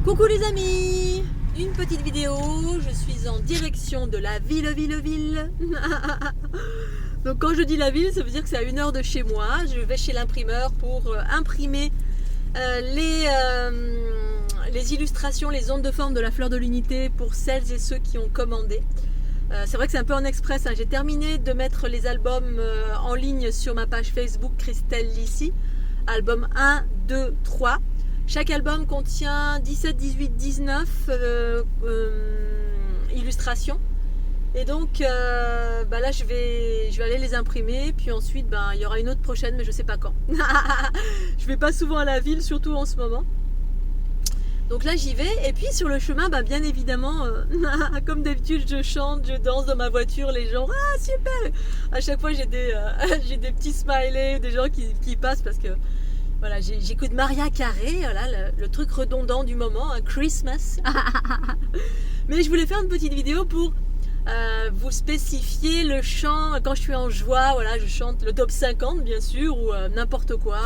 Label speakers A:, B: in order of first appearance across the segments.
A: Coucou les amis, une petite vidéo, je suis en direction de la ville. Donc quand je dis la ville, ça veut dire que c'est à 1 heure de chez moi. Je vais chez l'imprimeur pour imprimer les illustrations, les ondes de forme de la fleur de l'unité pour celles et ceux qui ont commandé. C'est vrai que c'est un peu en express, hein. J'ai terminé de mettre les albums en ligne sur ma page Facebook Christelle Lissy, album 1, 2, 3. Chaque album contient 17, 18, 19 illustrations. Et donc là je vais aller les imprimer. Puis ensuite il y aura une autre prochaine, mais je sais pas quand. Je vais pas souvent à la ville, surtout en ce moment. Donc là j'y vais. Et puis sur le chemin, bien évidemment, comme d'habitude, je chante, je danse dans ma voiture. Les gens, ah super. À chaque fois j'ai des petits smileys, des gens qui passent parce que voilà, j'écoute Maria Carey, voilà, le truc redondant du moment, Christmas. Mais je voulais faire une petite vidéo pour vous spécifier le chant quand je suis en joie. Voilà, je chante le top 50 bien sûr, ou n'importe quoi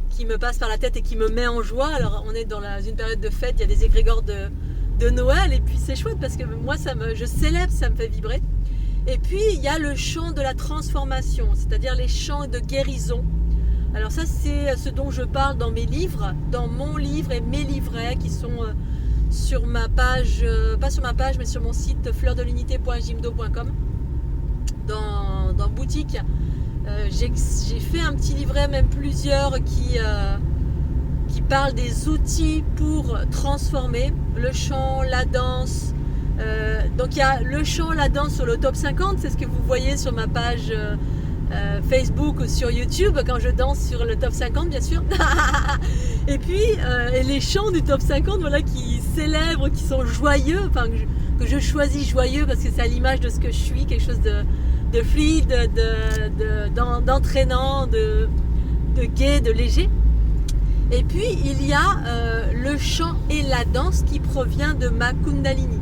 A: qui me passe par la tête et qui me met en joie. Alors on est dans une période de fête, il y a des égrégores de Noël, et puis c'est chouette parce que moi je célèbre, ça me fait vibrer. Et puis il y a le chant de la transformation, c'est-à-dire les chants de guérison. Alors ça c'est ce dont je parle dans mes livres, dans mon livre et mes livrets qui sont sur ma page, pas sur ma page mais sur mon site fleurdelunité.jimdo.com. Dans boutique, j'ai fait un petit livret, même plusieurs, qui parlent des outils pour transformer le chant, la danse. Donc il y a le chant, la danse sur le top 50, c'est ce que vous voyez sur ma page Facebook ou sur YouTube quand je danse sur le top 50 bien sûr. Et puis les chants du top 50, voilà, qui célèbrent, qui sont joyeux, enfin que je choisis joyeux parce que c'est à l'image de ce que je suis, quelque chose de fluide, d'entraînant, de gai, de léger. Et puis il y a le chant et la danse qui provient de ma Kundalini,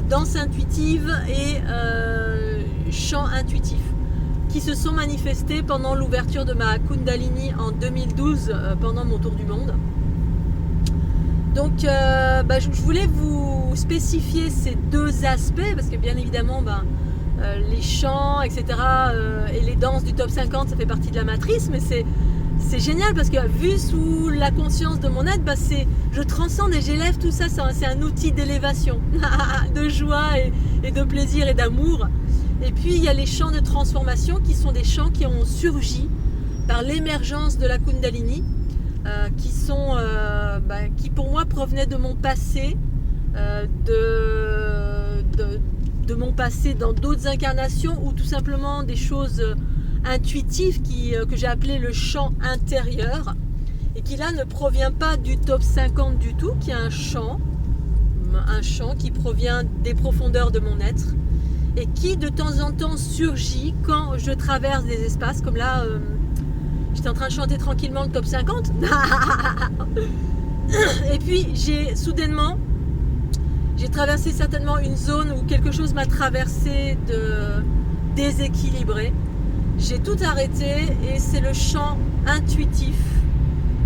A: danse intuitive et chant intuitif, qui se sont manifestés pendant l'ouverture de ma Kundalini en 2012, pendant mon tour du monde. Donc je voulais vous spécifier ces deux aspects parce que bien évidemment les chants, etc. Et les danses du top 50, ça fait partie de la matrice, mais c'est génial parce que vu sous la conscience de mon être, je transcende et j'élève tout ça, c'est un outil d'élévation, de joie et de plaisir et d'amour. Et puis il y a les chants de transformation qui sont des chants qui ont surgi par l'émergence de la Kundalini, qui pour moi provenaient de mon passé, de mon passé dans d'autres incarnations, ou tout simplement des choses intuitives que j'ai appelé le chant intérieur, et qui là ne provient pas du top 50 du tout, qui est un chant qui provient des profondeurs de mon être et qui de temps en temps surgit quand je traverse des espaces comme là. J'étais en train de chanter tranquillement le top 50 et puis j'ai traversé certainement une zone où quelque chose m'a traversé de déséquilibré. J'ai tout arrêté et c'est le chant intuitif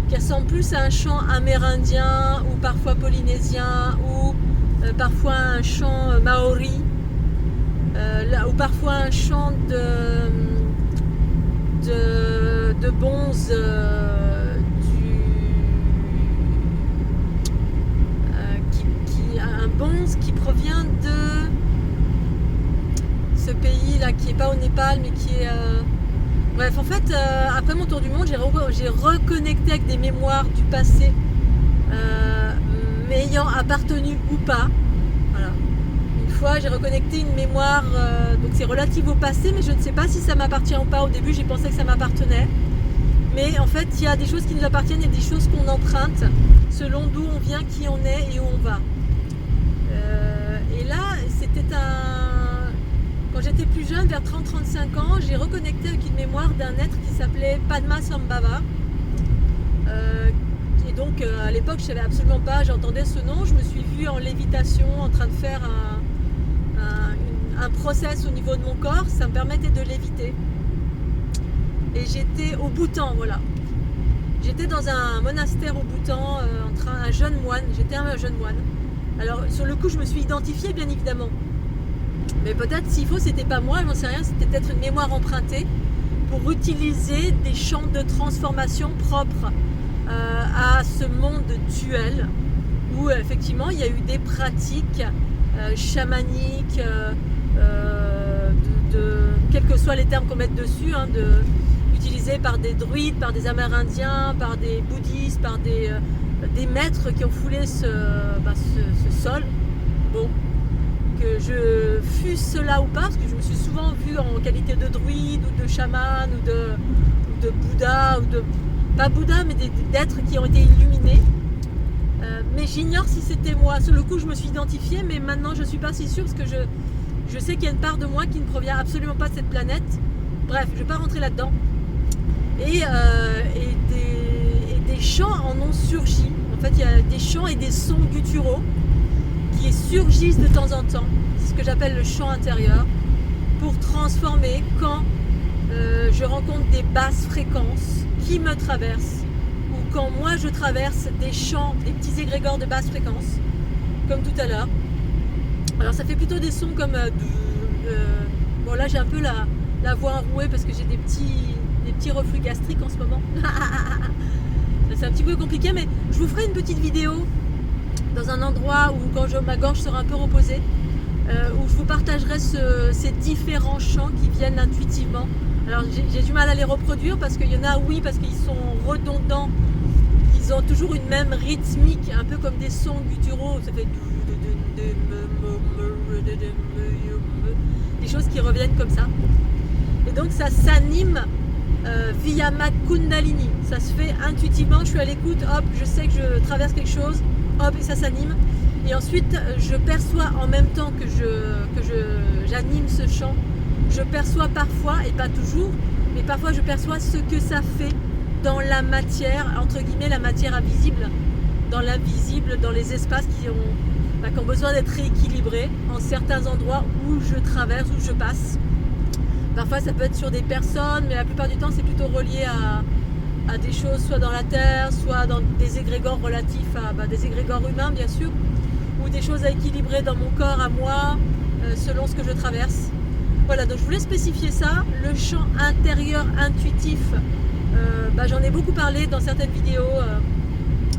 A: qui ressemble plus à un chant amérindien ou parfois polynésien ou parfois un chant maori, ou parfois un chant de bonze un bonze qui provient de ce pays là qui est pas au Népal mais qui est bref, en fait après mon tour du monde j'ai reconnecté avec des mémoires du passé, m'ayant appartenu ou pas. Voilà, une fois j'ai reconnecté une mémoire, donc c'est relatif au passé, mais je ne sais pas si ça m'appartient ou pas. Au début j'ai pensé que ça m'appartenait, mais en fait il y a des choses qui nous appartiennent et des choses qu'on emprunte selon d'où on vient, qui on est et où on va. Et là c'était quand j'étais plus jeune, vers 30-35 ans, j'ai reconnecté avec une mémoire d'un être qui s'appelait Padmasambhava. Et donc à l'époque je savais absolument pas, j'entendais ce nom, je me suis vue en lévitation en train de faire un process au niveau de mon corps, ça me permettait de léviter. Et j'étais au Bhoutan, voilà. J'étais dans un monastère au Bhoutan, un jeune moine, j'étais un jeune moine. Alors sur le coup je me suis identifiée bien évidemment. Mais peut-être s'il faut c'était pas moi, j'en sais rien, c'était peut-être une mémoire empruntée pour utiliser des champs de transformation propres à ce monde duel où effectivement il y a eu des pratiques chamaniques, quels que soient les termes qu'on mette dessus, hein, utilisés par des druides, par des amérindiens, par des bouddhistes, par des maîtres qui ont foulé ce sol. Bon, que je fusse là ou pas, parce que je me suis souvent vue en qualité de druide ou de chaman ou de Bouddha, ou de pas Bouddha mais d'êtres qui ont été illuminés. Mais j'ignore si c'était moi. Sur le coup je me suis identifiée, mais maintenant je ne suis pas si sûre, parce que je sais qu'il y a une part de moi qui ne provient absolument pas de cette planète. Bref, je ne vais pas rentrer là-dedans. Et des chants en ont surgi. En fait, il y a des chants et des sons gutturaux qui surgissent de temps en temps. C'est ce que j'appelle le chant intérieur, pour transformer quand je rencontre des basses fréquences qui me traversent, ou quand moi je traverse des chants, des petits égrégores de basse fréquence, comme tout à l'heure. Alors ça fait plutôt des sons comme bon là j'ai un peu la voix enrouée parce que j'ai des petits reflux gastriques en ce moment. C'est un petit peu compliqué, mais je vous ferai une petite vidéo dans un endroit où quand ma gorge sera un peu reposée, où je vous partagerai ces différents chants qui viennent intuitivement. Alors j'ai du mal à les reproduire parce qu'il y en a, oui, parce qu'ils sont redondants, ils ont toujours une même rythmique, un peu comme des sons gutturaux, ça fait des choses qui reviennent comme ça. Et donc ça s'anime via ma Kundalini. Ça se fait intuitivement, je suis à l'écoute, hop, je sais que je traverse quelque chose, hop, et ça s'anime. Et ensuite, je perçois en même temps que j'anime ce chant, je perçois parfois, et pas toujours, mais parfois je perçois ce que ça fait dans la matière, entre guillemets la matière invisible, dans l'invisible, dans les espaces qui ont besoin d'être rééquilibrés en certains endroits où je traverse, où je passe. Parfois ça peut être sur des personnes, mais la plupart du temps c'est plutôt relié à des choses soit dans la terre, soit dans des égrégores relatifs à des égrégores humains bien sûr, ou des choses à équilibrer dans mon corps à moi, selon ce que je traverse. Voilà, donc je voulais spécifier ça. Le chant intérieur intuitif, j'en ai beaucoup parlé dans certaines vidéos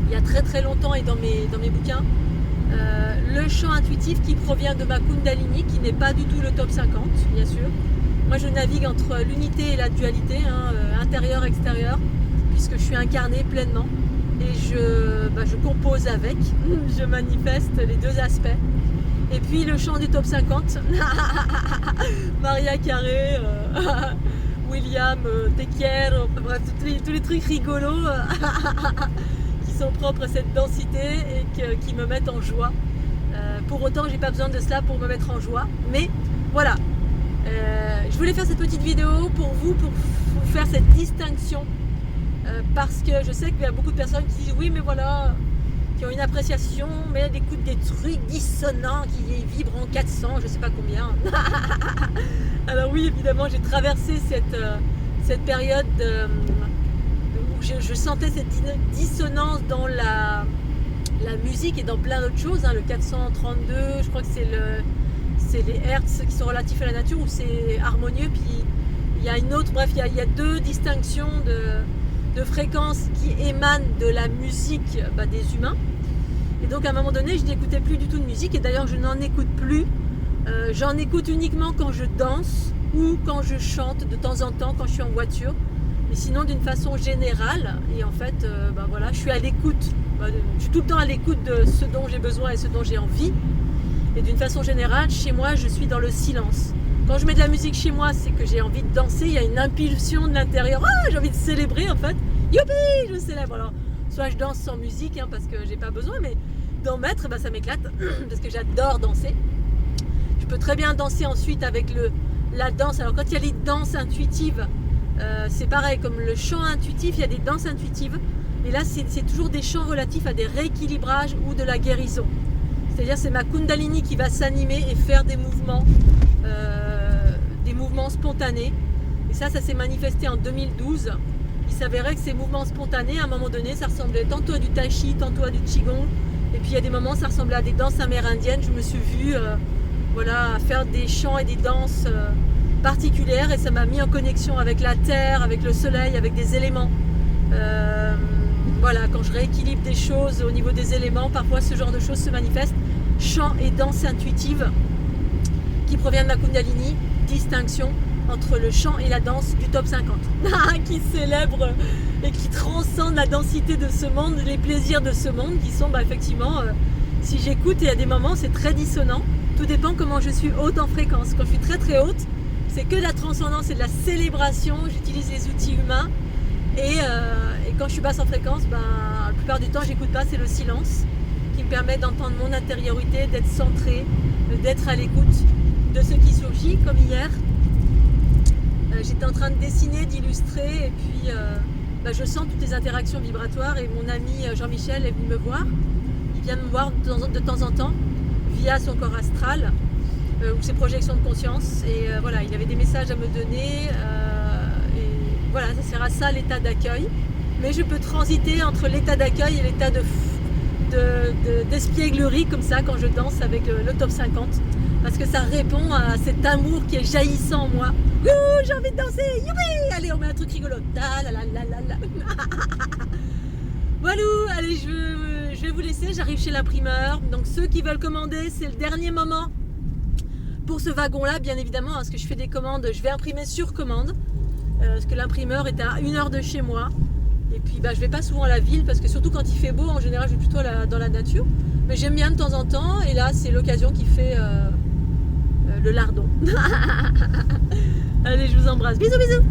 A: il y a très très longtemps et dans mes bouquins. Le chant intuitif qui provient de ma Kundalini, qui n'est pas du tout le top 50 bien sûr. Moi je navigue entre l'unité et la dualité, intérieur-extérieur, puisque je suis incarnée pleinement et je compose avec, je manifeste les deux aspects. Et puis le chant du top 50, Maria Carré, William Tequier, bref, tous les trucs rigolos qui sont propres à cette densité et qui me mettent en joie. Pour autant, j'ai pas besoin de cela pour me mettre en joie, mais voilà. Je voulais faire cette petite vidéo pour vous faire cette distinction, parce que je sais qu'il y a beaucoup de personnes qui disent oui mais voilà, qui ont une appréciation, mais elles écoutent des trucs dissonants qui vibrent en 400, je sais pas combien. Alors oui, évidemment, j'ai traversé cette période où je sentais cette dissonance dans la musique et dans plein d'autres choses, le 432, je crois que c'est les hertz qui sont relatifs à la nature, où c'est harmonieux, puis il y a une autre, bref, il y a deux distinctions de fréquences qui émanent de la musique des humains. Et donc à un moment donné je n'écoutais plus du tout de musique, et d'ailleurs je n'en écoute plus. J'en écoute uniquement quand je danse ou quand je chante de temps en temps, quand je suis en voiture, mais sinon d'une façon générale. Et en fait voilà, je suis à l'écoute, je suis tout le temps à l'écoute de ce dont j'ai besoin et ce dont j'ai envie. Et d'une façon générale, chez moi je suis dans le silence. Quand je mets de la musique chez moi, c'est que j'ai envie de danser, il y a une impulsion de l'intérieur, j'ai envie de célébrer en fait, youpi, je célèbre. Alors, soit je danse sans musique, parce que j'ai pas besoin, mais d'en mettre, ça m'éclate, parce que j'adore danser. Je peux très bien danser ensuite avec la danse. Alors quand il y a les danses intuitives, c'est pareil, comme le chant intuitif, il y a des danses intuitives, et là c'est toujours des chants relatifs à des rééquilibrages ou de la guérison. C'est-à-dire c'est ma Kundalini qui va s'animer et faire des mouvements spontanés. Et ça s'est manifesté en 2012. il s'avérait que ces mouvements spontanés, à un moment donné, ça ressemblait tantôt à du tai chi, tantôt à du qigong. Et puis il y a des moments, ça ressemblait à des danses amérindiennes. Je me suis vue voilà, faire des chants et des danses particulières et ça m'a mis en connexion avec la terre, avec le soleil, avec des éléments. Voilà, quand je rééquilibre des choses au niveau des éléments, parfois ce genre de choses se manifestent. Chants et danses intuitives qui proviennent de ma Kundalini, distinction entre le chant et la danse du top 50 qui célèbre et qui transcende la densité de ce monde, les plaisirs de ce monde qui sont effectivement, si j'écoute et à des moments c'est très dissonant, tout dépend comment je suis haute en fréquence. Quand je suis très très haute, c'est que de la transcendance et de la célébration, j'utilise les outils humains et quand je suis basse en fréquence, la plupart du temps j'écoute pas, c'est le silence qui me permet d'entendre mon intériorité, d'être centrée, d'être à l'écoute de ce qui surgit, comme hier. J'étais en train de dessiner, d'illustrer et puis je sens toutes les interactions vibratoires et mon ami Jean-Michel est venu me voir. Il vient me voir de temps en temps via son corps astral ou ses projections de conscience et voilà, il avait des messages à me donner et voilà, ça sert à ça l'état d'accueil. Mais je peux transiter entre l'état d'accueil et l'état d'espièglerie comme ça quand je danse avec le top 50 parce que ça répond à cet amour qui est jaillissant en moi. Ouh, j'ai envie de danser, youpi, allez on met un truc rigolo. Voilà, allez je vais vous laisser, j'arrive chez l'imprimeur, donc ceux qui veulent commander c'est le dernier moment pour ce wagon là bien évidemment parce que je fais des commandes, je vais imprimer sur commande parce que l'imprimeur est à 1 heure de chez moi. Et puis je vais pas souvent à la ville parce que surtout quand il fait beau, en général je vais plutôt dans la nature. Mais j'aime bien de temps en temps et là c'est l'occasion qui fait le lardon. Allez, je vous embrasse. Bisous bisous.